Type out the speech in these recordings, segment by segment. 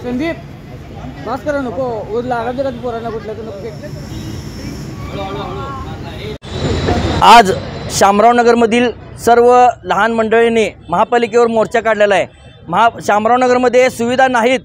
संदीप बस करा नको ऊर लागत का पोरांना कुठल्या नको। आज शामराव नगरमधील सर्व लहान मंडळींनी महापालिकेवर मोर्चा काढलेला आहे। शामराव नगरमध्ये सुविधा नाहीत,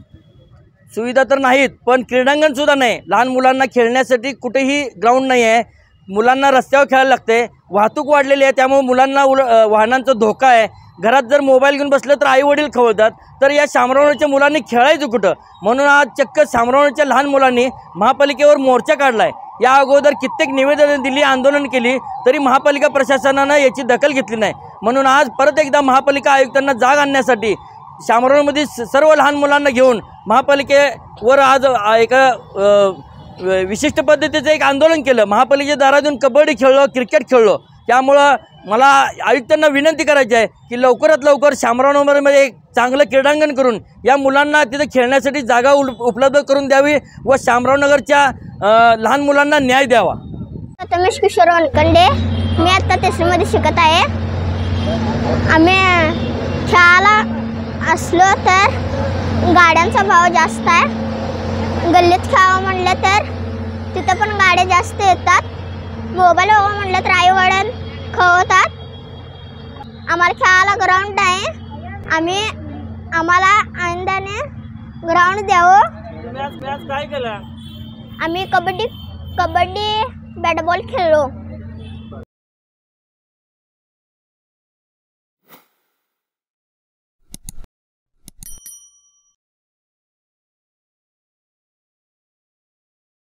सुविधा तर नाहीत पण क्रीडांगणसुद्धा नाही। लहान मुलांना खेळण्यासाठी कुठेही ग्राउंड नाही आहे। मुलांना रस्त्यावर खेळायला लागते, वाहतूक वाढलेली आहे, त्यामुळे मुलांना वाहनांचा धोका आहे। घरात जर मोबाईल घेऊन बसलं तर आईवडील खवळतात, तर या शामरावनगरच्या मुलांनी खेळायचं कुठं? म्हणून आज चक्क शामरावनगरच्या लहान मुलांनी महापालिकेवर मोर्चा काढला आहे। या अगोदर कित्येक निवेदनं दिली, आंदोलन केली, तरी महापालिका प्रशासनानं याची दखल घेतली नाही। म्हणून आज परत एकदा महापालिका आयुक्तांना जाग आणण्यासाठी शामरावनगरमधील सर्व लहान मुलांना घेऊन महापालिकेवर आज एका विशिष्ट पद्धतीचं एक आंदोलन केलं। महापालिकेच्या दारातून कबड्डी खेळलो, क्रिकेट खेळलो। त्यामुळं मला आयुक्तांना विनंती करायची आहे की लवकरात लवकर शामरावनगरमध्ये एक चांगलं क्रीडांगण करून या मुलांना तिथे खेळण्यासाठी जागा उपलब्ध करून द्यावी व शामरावनगरच्या लहान मुलांना न्याय द्यावा। तमेश किशोर वनकंडे, मी आता 3रीमध्ये शिकत आहे। आम्ही खेळायला असलो तर गाड्यांचा भाव जास्त आहे। गल्लीत खेळावं म्हणलं तर तिथं पण गाड्या जास्त येतात। मोबाईल बघावं म्हणलं तर आई वडील खवळतात। आम्हाला खेळायला ग्राउंड आहे, आम्हाला आनंदाने ग्राउंड द्यावं। काय केलं? आम्ही कबड्डी बॅट बॉल खेळलो।